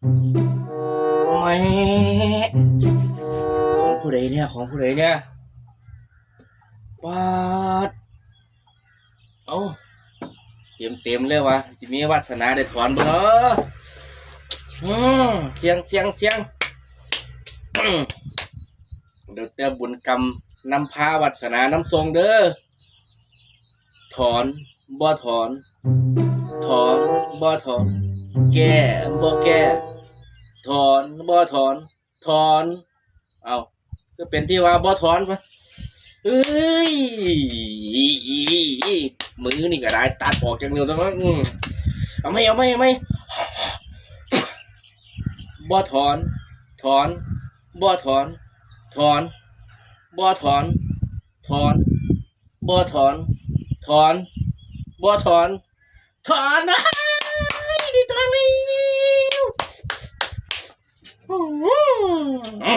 ไม่ของผู้ใดเนี่ยของผู้ใดเนี่ยปาดเอาเต็มเลยวะจะมีวาสนาได้ถอนบ่เนาะเสียงอืมเดี๋ยวแต่บุญกรรมนำพาวาสนาน้ำทรงเด้อถอนบ่ถอนถอนบ่ถอนแก้บ่แก้ถอนบ่ถอนถอนเอาก็เป็นที่ว่าบ่ถอนปะเอ้ยมือนี่ก็ได้ตัดออกจากนิ้วตรงนั้นเอาไม่บ่ถอนถอนบ่ถอนถอนบ่ถอนถอนบ่ถอนถอนบ่ถอนถอนนะดีตัวนี้อ่ะ